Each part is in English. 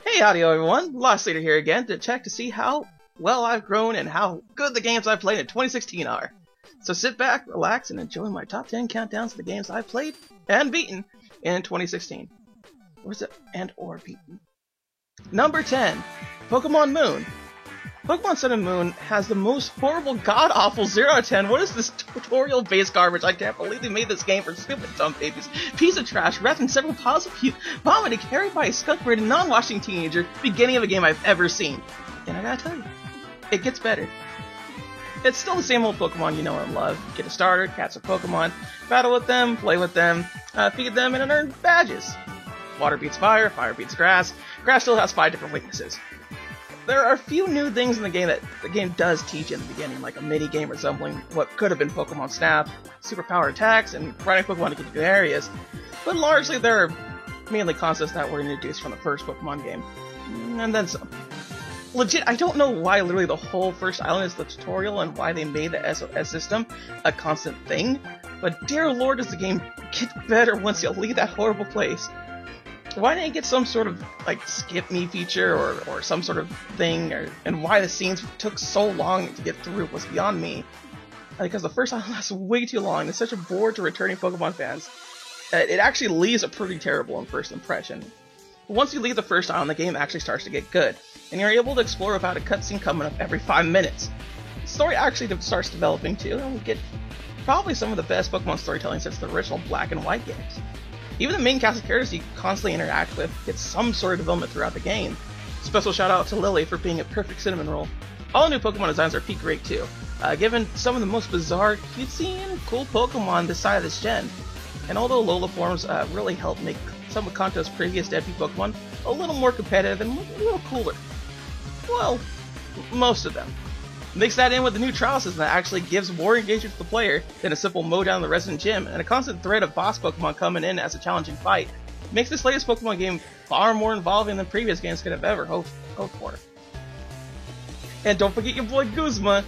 Hey, audio everyone, Lost Leader here again to check to see how well I've grown and how good the games I've played in 2016 are. So sit back, relax, and enjoy my top 10 countdowns of the games I've played and beaten in 2016. Where's it? And or beaten. Number 10, Pokemon Moon. Pokemon Sun and Moon has the most horrible, god-awful 0 out of 10. What is this tutorial-based garbage? I can't believe they made this game for stupid dumb babies. Piece of trash wrapped in several piles of puke, vomited, carried by a skunk-braided, non-washing teenager. Beginning of a game I've ever seen. And I gotta tell you, it gets better. It's still the same old Pokemon you know and love. Get a starter, catch a Pokemon, battle with them, play with them, feed them, and earn badges. Water beats fire, fire beats grass. Grass still has 5 different weaknesses. There are a few new things in the game that the game does teach in the beginning, like a mini-game resembling what could have been Pokemon Snap, superpower attacks, and riding Pokemon to get to new areas, but largely they're mainly concepts that were introduced from the first Pokemon game, and then some. Legit, I don't know why literally the whole first island is the tutorial and why they made the SOS system a constant thing, but dear lord does the game get better once you leave that horrible place. Why didn't it get some sort of, like, skip me feature or some sort of thing, and why the scenes took so long to get through was beyond me. Because the first island lasts way too long, it's such a bore to returning Pokemon fans. It actually leaves a pretty terrible first impression. But once you leave the first island, the game actually starts to get good, and you're able to explore without a cutscene coming up every 5 minutes. The story actually starts developing too, and we get probably some of the best Pokemon storytelling since the original Black and White games. Even the main cast of characters you constantly interact with get some sort of development throughout the game. Special shout out to Lily for being a perfect cinnamon roll. All new Pokemon designs are peak great too, given some of the most bizarre, cutesy, and cool Pokemon this side of this gen. And although Alola forms really help make some of Kanto's previous debut Pokemon a little more competitive and a little cooler. Well, most of them. Mix that in with the new trial system that actually gives more engagement to the player than a simple mow down the resident gym, and a constant threat of boss Pokemon coming in as a challenging fight, makes this latest Pokemon game far more involving than previous games could have ever hoped for. And don't forget your boy Guzma!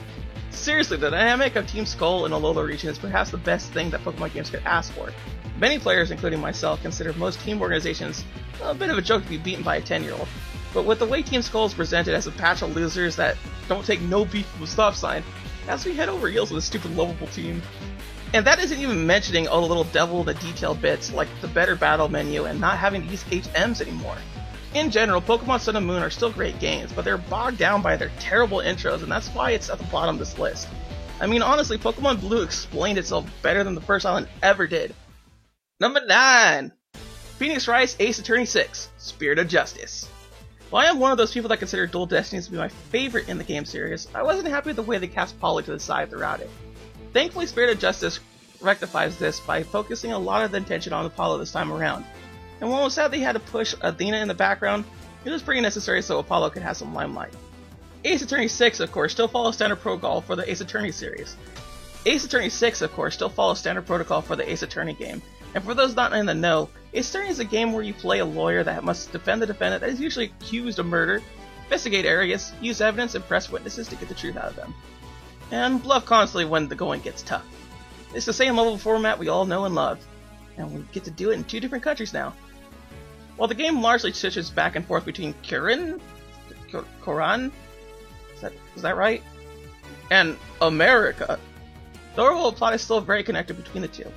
Seriously, the dynamic of Team Skull in Alola region is perhaps the best thing that Pokemon games could ask for. Many players, including myself, consider most team organizations a bit of a joke to be beaten by a 10-year-old. But with the way Team Skull is presented as a patch of losers that don't take no beef from a stop sign, as we head over heels with a stupid lovable team. And that isn't even mentioning all the little devil in the detail bits, like the better battle menu and not having to use HMs anymore. In general, Pokemon Sun and Moon are still great games, but they're bogged down by their terrible intros, and that's why it's at the bottom of this list. I mean, honestly, Pokemon Blue explained itself better than the first island ever did. Number 9! Phoenix Wright's Ace Attorney 6, Spirit of Justice. While I am one of those people that consider Dual Destinies to be my favorite in the game series, I wasn't happy with the way they cast Polly to the side throughout it. Thankfully, Spirit of Justice rectifies this by focusing a lot of the attention on Apollo this time around. And while it was sad they had to push Athena in the background, it was pretty necessary so Apollo could have some limelight. Ace Attorney 6, of course, still follows standard protocol for the Ace Attorney series. Ace Attorney 6, of course, still follows standard protocol for the Ace Attorney game. And for those not in the know, Ace Attorney is a game where you play a lawyer that must defend the defendant that is usually accused of murder, investigate areas, use evidence, and press witnesses to get the truth out of them. And bluff constantly when the going gets tough. It's the same level format we all know and love, and we get to do it in 2 different countries now. While the game largely switches back and forth between Koran, is that right? And America, the overall plot is still very connected between the two.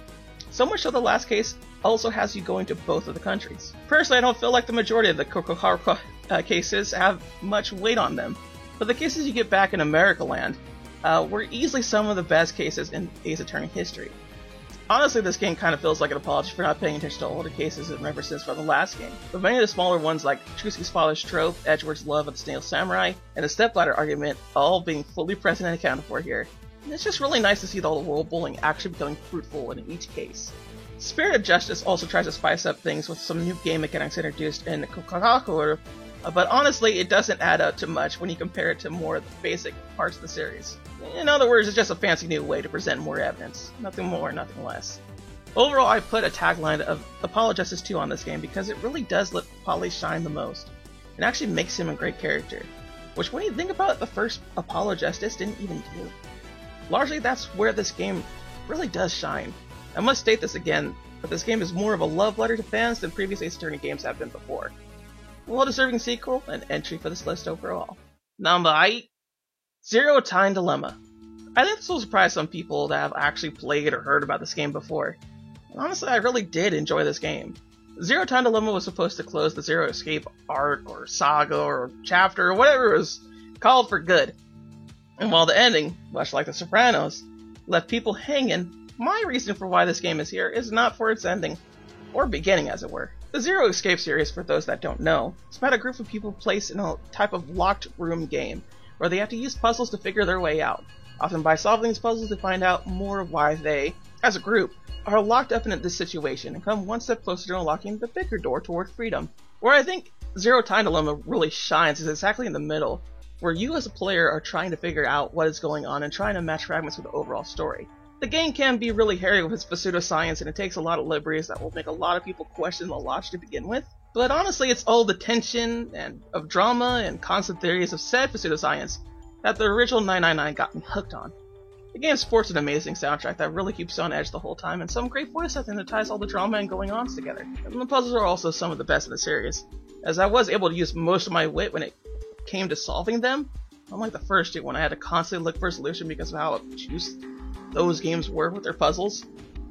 So much so the last case also has you going to both of the countries. Personally, I don't feel like the majority of the cases have much weight on them, but the cases you get back in America land were easily some of the best cases in Ace Attorney history. Honestly, this game kind of feels like an apology for not paying attention to older cases and references from the last game, but many of the smaller ones like Trucy's father's trope, Edgeworth's love of the Snail Samurai, and the stepladder argument all being fully present and accounted for here. And it's just really nice to see the whole world building actually becoming fruitful in each case. Spirit of Justice also tries to spice up things with some new game mechanics introduced in Kokakaku, but honestly it doesn't add up to much when you compare it to more of the basic parts of the series. In other words, it's just a fancy new way to present more evidence. Nothing more, nothing less. Overall, I put a tagline of Apollo Justice 2 on this game because it really does let Polly shine the most. It actually makes him a great character, which when you think about it, the first Apollo Justice didn't even do. Largely, that's where this game really does shine. I must state this again, but this game is more of a love letter to fans than previous Ace Attorney games have been before. well-deserving sequel, and entry for this list overall. Number 8, Zero Time Dilemma. I think this will surprise some people that have actually played or heard about this game before. And honestly, I really did enjoy this game. Zero Time Dilemma was supposed to close the Zero Escape arc, or saga, or chapter, or whatever it was called for good. And while the ending, much like The Sopranos, left people hanging, my reason for why this game is here is not for its ending, or beginning as it were. The Zero Escape series, for those that don't know, is about a group of people placed in a type of locked room game, where they have to use puzzles to figure their way out. Often by solving these puzzles they find out more of why they, as a group, are locked up in this situation and come one step closer to unlocking the bigger door toward freedom. Where I think Zero Time Dilemma really shines is exactly in the middle, where you as a player are trying to figure out what is going on and trying to match fragments with the overall story. The game can be really hairy with its pseudoscience, and it takes a lot of liberties that will make a lot of people question the logic to begin with. But honestly, it's all the tension and of drama and constant theories of said pseudoscience that the original 999 got me hooked on. The game sports an amazing soundtrack that really keeps you on edge the whole time, and some great voice acting that ties all the drama and going-ons together. And the puzzles are also some of the best in the series, as I was able to use most of my wit when it came to solving them, unlike the first two when I had to constantly look for a solution because of how obtuse those games were with their puzzles.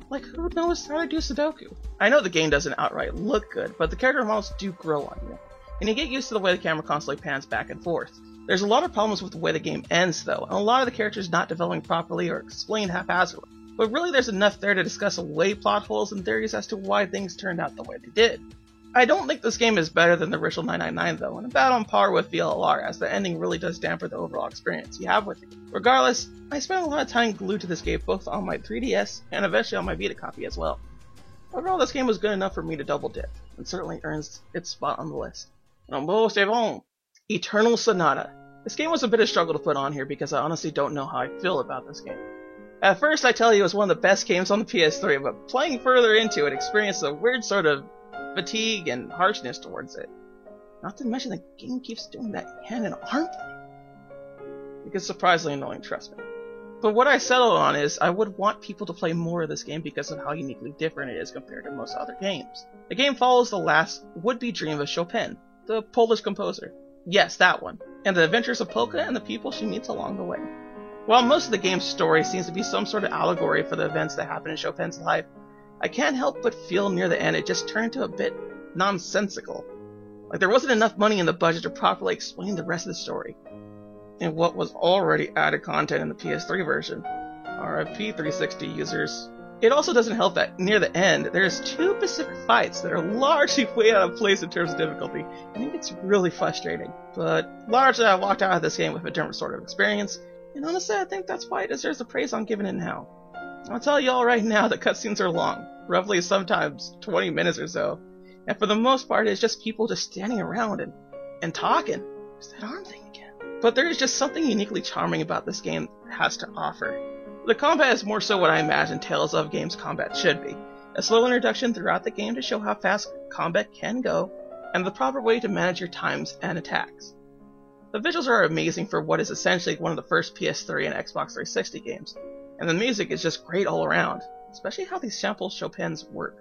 Like, who knows how to do Sudoku? I know the game doesn't outright look good, but the character models do grow on you, and you get used to the way the camera constantly pans back and forth. There's a lot of problems with the way the game ends though, and a lot of the characters not developing properly or explained haphazardly. But really there's enough there to discuss away plot holes and theories as to why things turned out the way they did. I don't think this game is better than the original 999 though, and about on par with VLR, as the ending really does damper the overall experience you have with it. Regardless, I spent a lot of time glued to this game both on my 3DS and eventually on my Vita copy as well. Overall, this game was good enough for me to double dip, and certainly earns its spot on the list. Number 7, Eternal Sonata. This game was a bit of a struggle to put on here because I honestly don't know how I feel about this game. At first I tell you it was one of the best games on the PS3, but playing further into it experienced a weird sort of fatigue and harshness towards it. Not to mention the game keeps doing that hand and arm thing. It gets surprisingly annoying, trust me. But what I settled on is I would want people to play more of this game because of how uniquely different it is compared to most other games. The game follows the last would-be dream of Chopin, the Polish composer. Yes, that one. And the adventures of Polka and the people she meets along the way. While most of the game's story seems to be some sort of allegory for the events that happen in Chopin's life, I can't help but feel near the end it just turned into a bit nonsensical. Like there wasn't enough money in the budget to properly explain the rest of the story, and what was already added content in the PS3 version. RIP 360 users. It also doesn't help that near the end, there's two specific fights that are largely way out of place in terms of difficulty, and it gets really frustrating. But largely I walked out of this game with a different sort of experience, and honestly I think that's why it deserves the praise I'm giving it now. I'll tell y'all right now the cutscenes are long, roughly sometimes 20 minutes or so, and for the most part it's just people just standing around and talking. There's that arm thing again. But there is just something uniquely charming about this game has to offer. The combat is more so what I imagine Tales of games combat should be. A slow introduction throughout the game to show how fast combat can go, and the proper way to manage your times and attacks. The visuals are amazing for what is essentially one of the first PS3 and Xbox 360 games, and the music is just great all around, especially how these sample Chopin's work.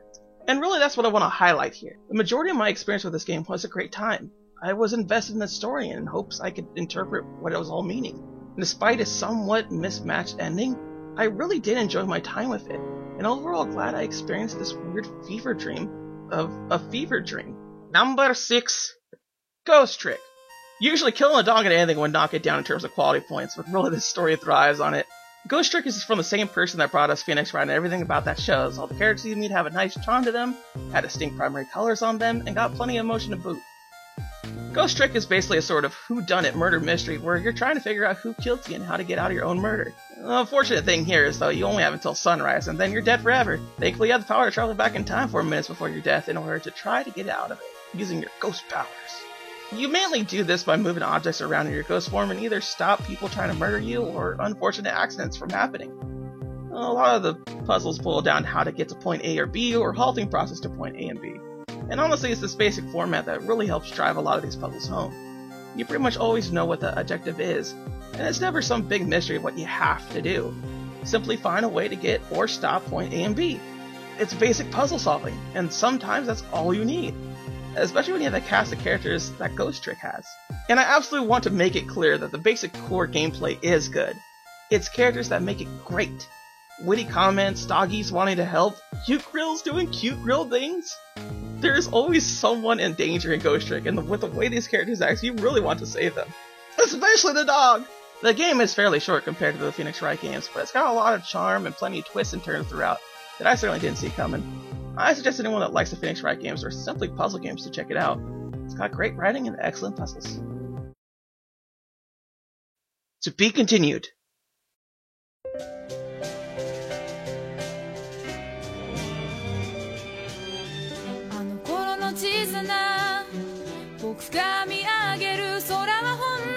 And really that's what I want to highlight here. The majority of my experience with this game was a great time. I was invested in the story and in hopes I could interpret what it was all meaning. And despite a somewhat mismatched ending, I really did enjoy my time with it, and overall glad I experienced this weird fever dream of a fever dream. Number 6, Ghost Trick. Usually killing a dog and anything would knock it down in terms of quality points, but really this story thrives on it. Ghost Trick is from the same person that brought us Phoenix Wright, and everything about that shows. All the characters you meet have a nice charm to them, had distinct primary colors on them, and got plenty of emotion to boot. Ghost Trick is basically a sort of whodunit murder mystery where you're trying to figure out who killed you and how to get out of your own murder. The unfortunate thing here is though you only have until sunrise and then you're dead forever. Thankfully you have the power to travel back in time 4 minutes before your death in order to try to get out of it, using your ghost powers. You mainly do this by moving objects around in your ghost form and either stop people trying to murder you or unfortunate accidents from happening. A lot of the puzzles boil down to how to get to point A or B or halting process to point A and B. And honestly, it's this basic format that really helps drive a lot of these puzzles home. You pretty much always know what the objective is, and it's never some big mystery of what you have to do. Simply find a way to get or stop point A and B. It's basic puzzle solving, and sometimes that's all you need. especially when you have the cast of characters that Ghost Trick has. And I absolutely want to make it clear that the basic core gameplay is good. It's characters that make it great. Witty comments, doggies wanting to help, cute grills doing cute grill things. There's always someone in danger in Ghost Trick, and with the way these characters act, you really want to save them. Especially the dog! The game is fairly short compared to the Phoenix Wright games, but it's got a lot of charm and plenty of twists and turns throughout that I certainly didn't see coming. I suggest anyone that likes the Phoenix Wright games or simply puzzle games to check it out. It's got great writing and excellent puzzles. To be continued. 小さな僕が見上げる空はほん